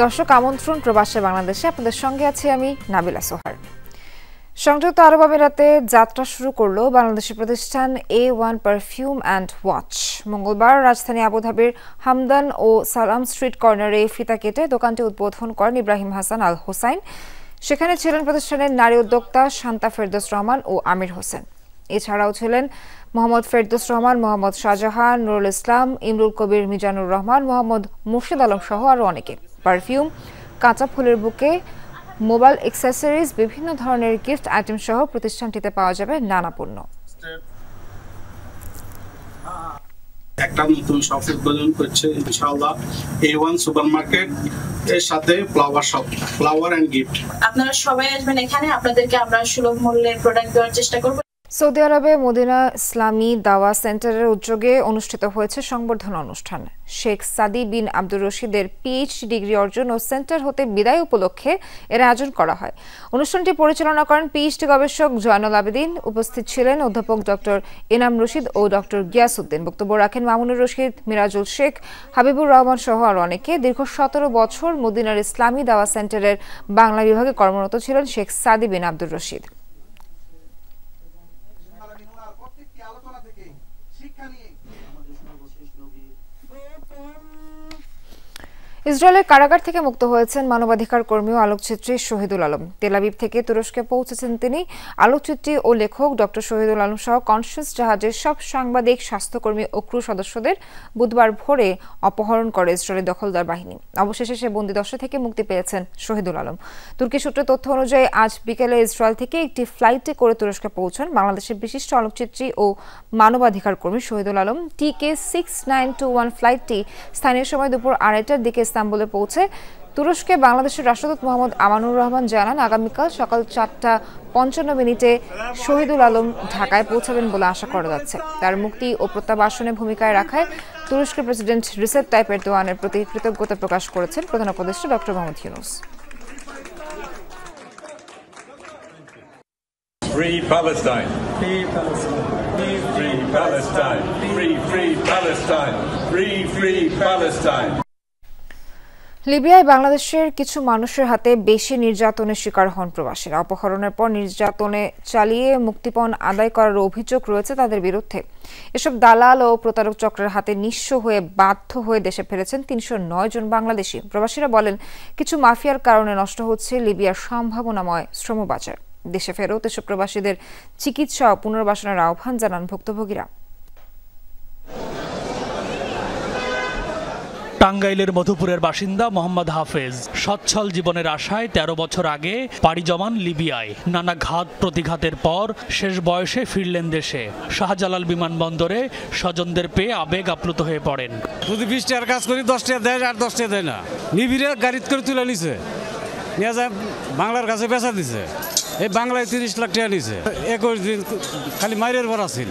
দর্শক আমন্ত্রণ প্রবাসে বাংলাদেশে আপনাদের সঙ্গে আছি আমি নাবিলা সোহার। সংযুক্ত আরব আমিরাতে যাত্রা শুরু করলো বাংলাদেশি প্রতিষ্ঠান A1 পারফিউম অ্যান্ড ওয়াচ। মঙ্গলবার রাজধানী আবুধাবির হামদান ও সালাম স্ট্রিট কর্নারে ফিতা কেটে দোকানটি উদ্বোধন করেন ইব্রাহিম হাসান আল হোসাইন। সেখানে ছিলেন প্রতিষ্ঠানের নারী উদ্যোক্তা শান্তা ফেরদৌস রহমান ও আমির হোসেন। এছাড়াও ছিলেন মোহাম্মদ ফেরদৌস রহমান, মোহাম্মদ শাহজাহান, নুরুল ইসলাম, ইমরুল কবির, মিজানুর রহমান, মোহাম্মদ মুর্শিদ আলম সহ আরও অনেকে। পারফিউম, কাঁচা ফুলের বুকে, মোবাইল অ্যাক্সেসরিজ, বিভিন্ন ধরনের গিফট আইটেম সহ প্রতিষ্ঠানটিতে পাওয়া যাবে নানা পণ্য। একটা নতুন শপ উদ্বোধন করছে ইনশাআল্লাহ A1 সুপারমার্কেট এর সাথে flower shop, flower and gift. আপনারা সবাই আসবেন এখানে, আপনাদেরকে আমরা সুলভ মূল্যে প্রোডাক্ট দেওয়ার চেষ্টা করব। সৌদি আরবে মদিনা ইসলামী দাওয়া সেন্টারের উদ্যোগে অনুষ্ঠিত হয়েছে সংবর্ধনা অনুষ্ঠান। শেখ সাদি বিন আব্দুর রশিদের PhD ডিগ্রি অর্জন ও সেন্টার হতে বিদায় উপলক্ষে এর আয়োজন করা হয়। অনুষ্ঠানটি পরিচালনা করেন PhD গবেষক জয়নুল আবেদিন। উপস্থিত ছিলেন অধ্যাপক ডক্টর এনাম রশিদ ও ডক্টর গিয়াসউদ্দিন। বক্তব্য রাখেন মামুনুর রশিদ, মিরাজুল শেখ, হাবিবুর রহমান সহ আরও অনেকে। দীর্ঘ 17 বছর মদিনার ইসলামী দাওয়া সেন্টারের বাংলা বিভাগে কর্মরত ছিলেন শেখ সাদি বিন আব্দুর রশিদ। ইসরায়েলের কারাগার থেকে মুক্ত হয়েছেন মানবাধিকার কর্মী ও আলোকচিত্রী শহীদুল আলম। তেল আবিব থেকে তুরস্কে পৌঁছেছেন তিনি। আলোকচিত্রী ও লেখক ডক্টর শহীদুল আলম সহ কনসাস জাহাজের সব সাংবাদিক, স্বাস্থ্যকর্মী ও ক্রু সদস্যদের বুধবার ভোরে অপহরণ করে ইসরায়েলি দখলদার বাহিনী। অবশেষে সে বন্দিদশা থেকে মুক্তি পেয়েছেন শহীদুল আলম। তুর্কি সূত্রে তথ্য অনুযায়ী আজ বিকেলে ইসরায়েল থেকে একটি ফ্লাইটে করে তুরস্কে পৌঁছান বাংলাদেশের বিশিষ্ট আলোকচিত্রী ও মানবাধিকার কর্মী শহীদুল আলম। TK 6921 ফ্লাইটটি স্থানীয় সময় দুপুর 2টার দিকে ইস্তাম্বুলে পৌঁছে। তুরস্কে বাংলাদেশের রাষ্ট্রদূত মোহাম্মদ আমানুর রহমান জানান, আগামীকাল সকাল 4:55 শহীদুল আলম ঢাকায় পৌঁছাবেন বলে আশা করা যাচ্ছে। তার মুক্তি ও প্রত্যাবাসনে ভূমিকায় রাখায় তুরস্কের প্রেসিডেন্ট রিসেপ তাইপ এরদোয়ানের প্রতি কৃতজ্ঞতা প্রকাশ করেছেন প্রধান উপদেষ্টা doctor Mohammad Yunus. Free Palestine. Free Palestine. Free Palestine. Free Palestine. Free Palestine. লিবিয়ায় বাংলাদেশের কিছু মানুষের হাতে বেশি নির্যাতনের শিকার হন প্রবাসীরা। অপহরণের পর নির্যাতনে চালিয়ে মুক্তিপণ আদায় করার অভিযোগ রয়েছে তাদের বিরুদ্ধে। এসব দালাল ও প্রতারক চক্রের হাতে নিঃস্ব হয়ে বাধ্য হয়ে দেশে ফিরেছেন 309 জন বাংলাদেশি। প্রবাসীরা বলেন, কিছু মাফিয়ার কারণে নষ্ট হচ্ছে লিবিয়ার সম্ভাবনাময় শ্রমবাজার। দেশে ফেরত এসব প্রবাসীদের চিকিৎসা ও পুনর্বাসনের আহ্বান জানান ভুক্তভোগীরা। টাঙ্গাইলের মধুপুরের বাসিন্দা মোহাম্মদ হাফেজ সচ্ছল জীবনের আশায় 13 বছর আগে পাড়ি জমান লিবিয়ায়। নানা ঘাত প্রতিঘাতের পর শেষ বয়সে ফিরলেন দেশে। শাহজালাল বিমানবন্দরে স্বজনদের পেয়ে আবেগ আপ্লুত হয়ে পড়েন। যদি 20 টাকার কাজ করি 10 টাকা দেয় আর 10 টাকা দেয় না। নিবিড়ে গাড়িতে করে তুলে নিছে, নিয়ে যায় বাংলার কাছে বেচা দিছে। এই বাংলায় 30 লাখ টাকা নিছে। 21 দিন খালি মাইরের ভরা ছিল।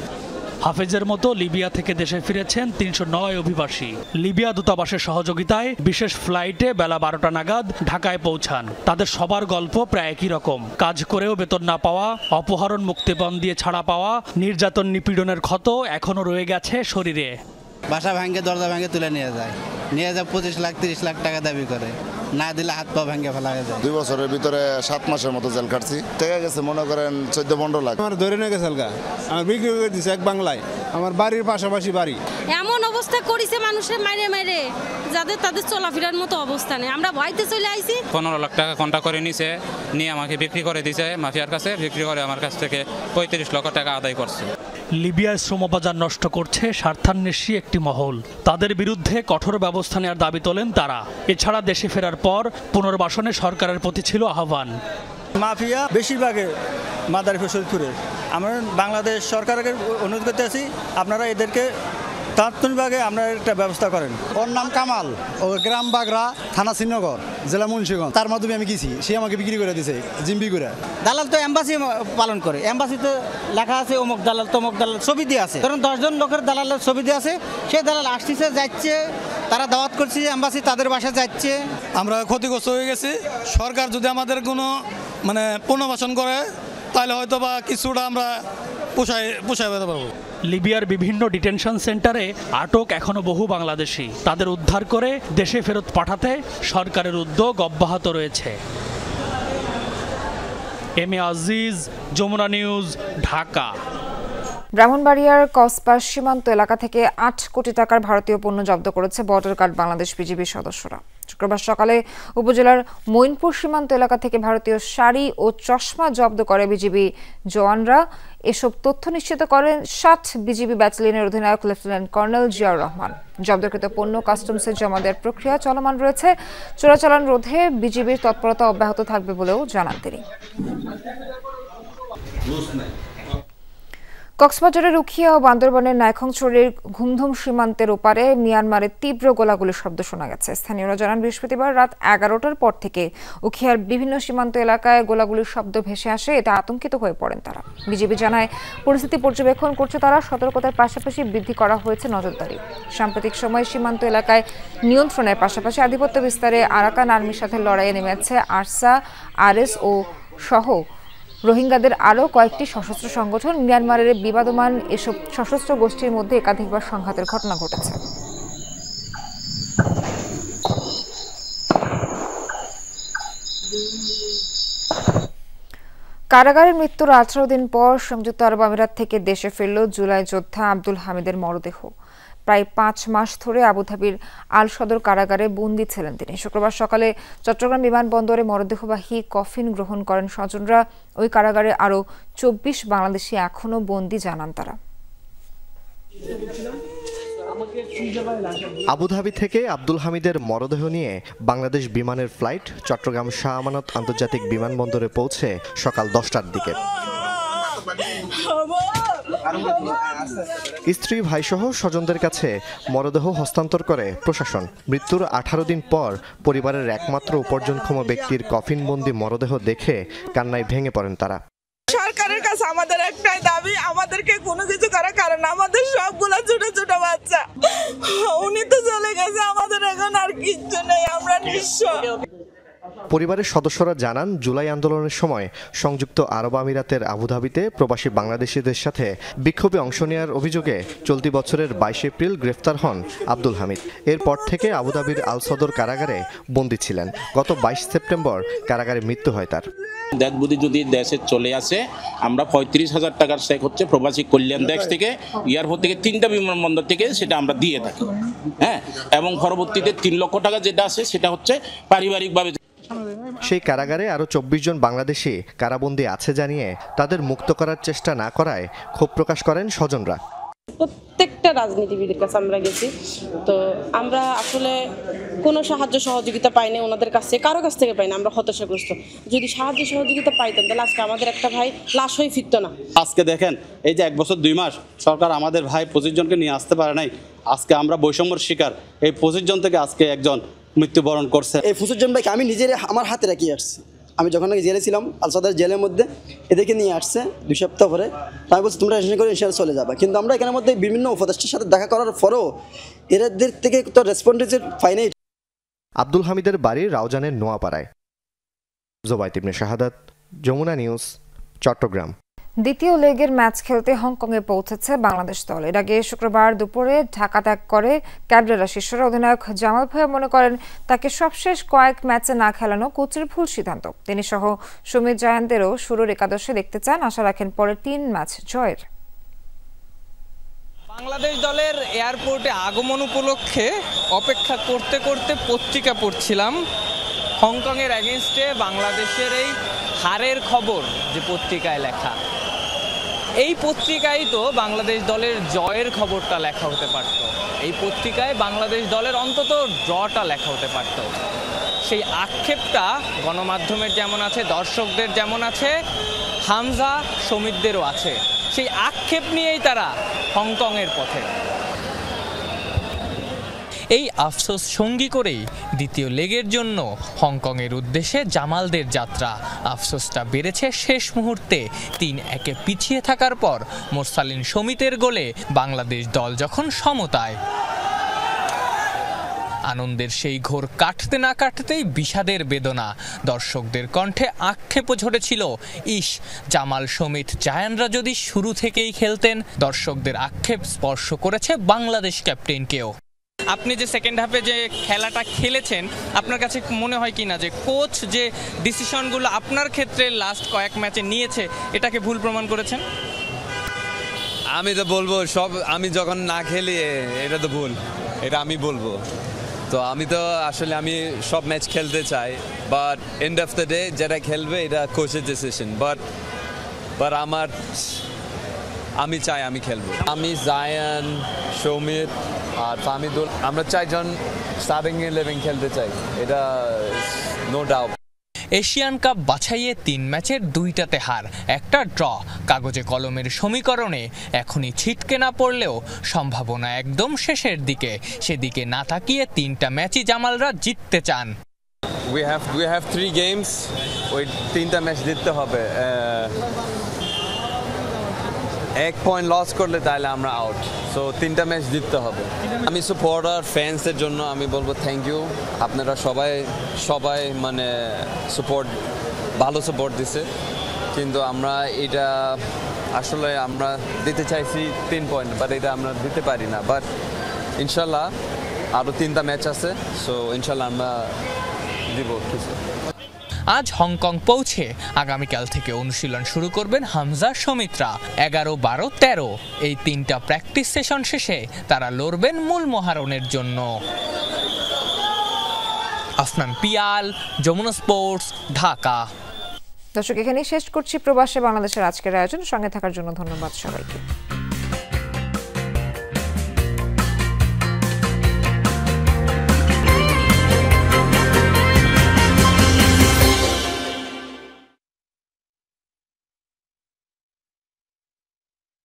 হাফেজের মতো লিবিয়া থেকে দেশে ফিরেছেন 309 অভিবাসী। লিবিয়া দূতাবাসের সহযোগিতায় বিশেষ ফ্লাইটে বেলা 12টা নাগাদ ঢাকায় পৌঁছান। তাদের সবার গল্প প্রায় একই রকম। কাজ করেও বেতন না পাওয়া, অপহরণ, মুক্তিপণ দিয়ে ছাড়া পাওয়া, নির্যাতন নিপীড়নের ক্ষত এখনো রয়ে গেছে শরীরে। বাসা ভাঙে, দরজা ভাঙে তুলে নিয়ে যায় 25 লাখ 30 লাখ টাকা দাবি করে, না দিলে হাত পা ভাঙে ফেলা যায়। 2 বছরের ভিতরে 7 মাসের মতো জেল কাটছি। টাকা গেছে মনে করেন 14-15 লাখ। আমার ধরে নিয়ে গেছে, আমার বিক্রি করে দিচ্ছে এক বাংলায়, আমার বাড়ির পাশাপাশি বাড়ি। এমন অবস্থা করেছে মানুষের মাইরে মাইরে, যাদের তাদের চলাফেরার মতো অবস্থা নেই। আমরা ভয়তে চলে আইছি। 15 লাখ টাকা কন্ট্রাক্ট করে নিছে, নিয়ে আমাকে বিক্রি করে দিছে মাফিয়ার কাছে। বিক্রি করে আমার কাছ থেকে 35 লক্ষ টাকা আদায় করছে। লিবিয়ার শ্রমবাজার নষ্ট করছে স্বার্থান্বেষী একটি মহল। তাদের বিরুদ্ধে কঠোর ব্যবস্থা নেওয়ার দাবি তোলেন তারা। এছাড়া দেশে ফেরার পর পুনর্বাসনে সরকারের প্রতি ছিল আহ্বান। মাফিয়া বেশিরভাগে মাদারীপুর শরীফপুরে। আমরা বাংলাদেশ সরকারকে অনুরোধ করতে আছি, আপনারা এদেরকে তাৎক্ষণিকভাবে আমরা একটা ব্যবস্থা করেন। ওর নাম কামাল, ও গ্রাম বাগড়া, থানা শ্রীনগর, জেলা মুন্সিগঞ্জ। তার মাধ্যমে আমি গেছি, সে আমাকে বিক্রি করে দিছে জিম্বি করে। দালাল তো এম্বাসি পালন করে, এম্বাসিতে লেখা আছে অমুক দালাল তমুক দালাল, ছবি দিয়ে আছে। ধরুন 10 জন লোকের দালালের ছবি দিয়ে আছে, সে দালাল আসতেছে যাচ্ছে, তারা দাওয়াত করছে এম্বাসি, তাদের বাসায় যাচ্ছে। আমরা ক্ষতিগ্রস্ত হয়ে গেছি। সরকার যদি আমাদের কোনো পুনর্বাসন করে তাহলে হয়তো বা কিছুটা আমরা পোষায় পেতে পারবো। লিবিয়ার বিভিন্ন ডিটেনশন সেন্টারে আটক এখনো বহু বাংলাদেশি। তাদের উদ্ধার করে দেশে ফেরত পাঠাতে সরকারের উদ্যোগ অব্যাহত রয়েছে। M A Aziz, Jamuna news, Dhaka. ব্রাহ্মণবাড়িয়ার কসবা সীমান্ত এলাকা থেকে ৮ কোটি টাকার ভারতীয় পণ্য জব্দ করেছে বর্ডার গার্ড বাংলাদেশ বিজিবির সদস্যরা। শুক্রবার সকালে উপজেলার মইনপুর সীমান্ত এলাকা থেকে ভারতীয় শাড়ি ও চশমা জব্দ করে বিজিবি জওয়ানরা। এসব তথ্য নিশ্চিত করেন ৬০ বিজিবি ব্যাটালিয়নের অধিনায়ক লেফটেন্যান্ট কর্নেল জিয়াউর রহমান। জব্দকৃত পণ্য কাস্টমসে জমা দেওয়ার প্রক্রিয়া চলমান রয়েছে। চোরাচালান রোধে বিজিবির তৎপরতা অব্যাহত থাকবে বলেও জানান তিনি। কক্সবাজারের উখিয়া ও বান্দরবানের নাইখংছড়ির ঘুমধুম সীমান্তের ওপারে মিয়ানমারের তীব্র গোলাগুলির শব্দ শোনা গেছে। স্থানীয়রা জানান বৃহস্পতিবার রাত ১১টার পর থেকে উখিয়ার বিভিন্ন সীমান্ত এলাকায় গোলাগুলির শব্দ ভেসে আসে। এতে আতঙ্কিত হয়ে পড়েন তারা। বিজিবি জানায় পরিস্থিতি পর্যবেক্ষণ করছে তারা। সতর্কতার পাশাপাশি বৃদ্ধি করা হয়েছে নজরদারি। সাম্প্রতিক সময়ে সীমান্ত এলাকায় নিয়ন্ত্রণের পাশাপাশি আধিপত্য বিস্তারে আরাকান আর্মির সাথে লড়াইয়ে নেমেছে আরসা, আরএস ও সহ রোহিঙ্গাদের আরও কয়েকটি সশস্ত্র সংগঠন। মিয়ানমারের বিবাদমান এসব সশস্ত্র গোষ্ঠীর মধ্যে একাধিকবার সংঘাতের ঘটনা ঘটেছে। কারাগারের মৃত্যুর ১৮ দিন পর সংযুক্ত আরব আমিরাত থেকে দেশে ফিরল জুলাই যোদ্ধা আব্দুল হামিদের মরদেহ। প্রায় ৫ মাস ধরে আবুধাবির আল সদর কারাগারে বন্দী ছিলেন তিনি। শুক্রবার সকালে চট্টগ্রাম বিমানবন্দরে মরদেহবাহী কফিন গ্রহণ করেন স্বজনরা। ওই কারাগারে আরও ২৪ বাংলাদেশি এখনও বন্দী জানান তারা। আবুধাবি থেকে আব্দুল হামিদের মরদেহ নিয়ে বাংলাদেশ বিমানের ফ্লাইট চট্টগ্রাম শাহ আমানত আন্তর্জাতিক বিমানবন্দরে পৌঁছে সকাল 10টার দিকে। স্ত্রী, ভাইসহ স্বজনদের কাছে মরদেহ হস্তান্তর করে প্রশাসন। মৃত্যুর ১৮ দিন পর পরিবারের একমাত্র উপার্জনক্ষম ব্যক্তির কফিনবন্দি মরদেহ দেখে কান্নায় ভেঙে পড়েন তারা। সরকারের কাছে আমাদের একটাই দাবি, আমাদেরকে কোনো কিছু করার কারণ আমাদের সবগুলো ছোট ছোট বাচ্চা। উনি তো চলে গেছে, আমাদের এখন আর কিচ্ছু নেই, আমরা নিঃস্ব। পরিবারের সদস্যরা জানান জুলাই আন্দোলনের সময় সংযুক্ত আরব আমিরাতের আবুধাবিতে প্রবাসী বাংলাদেশিদের সাথে বিক্ষোভে অংশ নেওয়ার অভিযোগে চলতি বছরের ২২ এপ্রিল গ্রেফতার হন আব্দুল হামিদ। এরপর থেকে আবুধাবির আল সদর কারাগারে বন্দী ছিলেন। গত ২২ সেপ্টেম্বর কারাগারে মৃত্যু হয় তার। দেশবুদ্ধি যদি দেশে চলে আসে, আমরা ৩৫,০০০ টাকার চেক হচ্ছে প্রবাসী কল্যাণ দেশ থেকে, এয়ারপোর্ট থেকে ৩টা বিমানবন্দর থেকে সেটা আমরা দিয়ে থাকি। হ্যাঁ, এবং পরবর্তীতে ৩ লক্ষ টাকা যেটা আছে সেটা হচ্ছে পারিবারিকভাবে। সেই কারাগারে আরও ২৪ জন বাংলাদেশি কারাবন্দী আছে জানিয়ে তাদের মুক্ত করার চেষ্টা না করায় ক্ষোভ প্রকাশ করেন স্বজনরা। প্রত্যেকটা রাজনীতিবিদের কাছে আমরা গেছি, তো আমরা আসলে কোনো সাহায্য সহযোগিতা পাইনি ওনাদের কাছে, কারো কাছ থেকে পাইনি। আমরা হতাশাগ্রস্ত। যদি সাহায্য সহযোগিতা পাইতাম তাহলে আজকে আমাদের একটা ভাই লাশ হয়ে ফিরত না। আজকে দেখেন, এই যে ১ বছর ২ মাস সরকার আমাদের ভাই ২৫ জনকে নিয়ে আসতে পারে নাই। আজকে আমরা বৈষম্যের শিকার। এই ২৫ জন থেকে আজকে একজন মৃত্যুবরণ করছে। এই ২৫ জন ভাইকে আমি নিজের আমার হাতে রাখি আসছি। আমি যখন জেলে ছিলাম, আল সদর জেলের মধ্যে, এদেরকে নিয়ে আসছে 2 সপ্তাহ পরে। আমি বলছি তোমরা টেনশন করে ইনশাল্লাহ চলে যাবে, কিন্তু আমরা এখানের মধ্যে বিভিন্ন উপদেষ্টার সাথে দেখা করার পরেও এদের থেকে তো রেসপন্ডেন্সের পাইনি। আব্দুল হামিদের বাড়ি রাউজানের নোয়াপাড়ায়। জোবায়েত ইবনে শাহাদাত, যমুনা নিউজ, চট্টগ্রাম। দ্বিতীয় লেগের ম্যাচ খেলতে হংকংয়ে পৌঁছেছে বাংলাদেশ দল। এর আগে শুক্রবার দুপুরে ঢাকা ত্যাগ করে ক্যাবরেরা শিষ্যরা। অধিনায়ক জামাল ভাইয়া মনে করেন তাকে সবশেষ কয়েক ম্যাচে না খেলানো কোচের ভুল সিদ্ধান্ত। তিনি সহ সুমিত জায়ান্তেরও শুরুর একাদশে দেখতে চান। আশা রাখেন পরের 3 ম্যাচ জয়ের। বাংলাদেশ দলের এয়ারপোর্টে আগমন উপলক্ষে অপেক্ষা করতে করতে পত্রিকা পড়ছিলাম। হংকংয়ের এগেনস্টে বাংলাদেশের এই হারের খবর যে পত্রিকায় লেখা, এই পত্রিকায় তো বাংলাদেশ দলের জয়ের খবরটা লেখা হতে পারত। এই পত্রিকায় বাংলাদেশ দলের অন্তত ড্রটা লেখা হতে পারত। সেই আক্ষেপটা গণমাধ্যমের যেমন আছে, দর্শকদের যেমন আছে, হামজা সমিতদেরও আছে। সেই আক্ষেপ নিয়েই তারা হংকংয়ের পথে। এই আফসোস সঙ্গী করেই দ্বিতীয় লেগের জন্য হংকংয়ের উদ্দেশ্যে জামালদের যাত্রা। আফসোসটা বেড়েছে শেষ মুহূর্তে ৩-১ পিছিয়ে থাকার পর মোরসালিন সমিতের গোলে বাংলাদেশ দল যখন সমতায়। আনন্দের সেই ঘোর কাটতে না কাটতেই বিষাদের বেদনা। দর্শকদের কণ্ঠে আক্ষেপও ঝরেছিল, ইস জামাল, সমিত, জায়ানরা যদি শুরু থেকেই খেলতেন। দর্শকদের আক্ষেপ স্পর্শ করেছে বাংলাদেশ ক্যাপ্টেনকেও। আপনি যে সেকেন্ড হাফে যে খেলাটা খেলেছেন, আপনার কাছে মনে হয় কি না যে কোচ যে ডিসিশনগুলো আপনার ক্ষেত্রে লাস্ট কয়েক ম্যাচে নিয়েছে এটাকে ভুল প্রমাণ করেছেন? আমি তো বলবো আমি যখন না খেলি এটা তো ভুল, এটা আমি বলবো। তো আমি তো আসলে আমি সব ম্যাচ খেলতে চাই, but end of the day যেটা খেলবে এটা কোচের ডিসিশন। বাট আমি চাই আমি খেলবো। আমি জায়ান, সৌমিত আর ফামিদুল, আমরা 4 জন স্টার্টিং 11 খেলতে চাই, এটা নো ডাউট। এশিয়ান কাপ বাছাইয়ে 3 ম্যাচের 2টাতে হার, একটা ড্র। কাগজে কলমের সমীকরণে এখনই ছিটকে না পড়লেও সম্ভাবনা একদম শেষের দিকে। সেদিকে না তাকিয়ে 3টা ম্যাচই জামালরা জিততে চান। We have 3 games, ওই 3টা ম্যাচ জিততে হবে। 1 পয়েন্ট লস করলে তাহলে আমরা আউট, সো 3টা ম্যাচ জিততে হবে। আমি সাপোর্টার ফ্যান্সের জন্য আমি বলবো থ্যাংক ইউ। আপনারা সবাই মানে ভালো সাপোর্ট দিছে, কিন্তু আমরা এটা আসলে আমরা দিতে চাইছি 3 পয়েন্ট, বাট এটা আমরা দিতে পারি না। বাট ইনশাল্লাহ আরও 3টা ম্যাচ আছে, সো ইনশাল্লাহ আমরা দিব কিছু। আজ হংকং পৌঁছে আগামীকাল থেকে অনুশীলন শুরু করবেন হামজা, সৌমিত্রা। 11, 12, 13 এই 3টা প্র্যাকটিস সেশন শেষে তারা লড়বেন মূল মহারণের জন্য। আফনান পিয়াল, যমুনা স্পোর্টস, ঢাকা। দর্শক, এখানেই শেষ করছি প্রবাসে বাংলাদেশের আজকের আয়োজন। সঙ্গে থাকার জন্য ধন্যবাদ সবাইকে।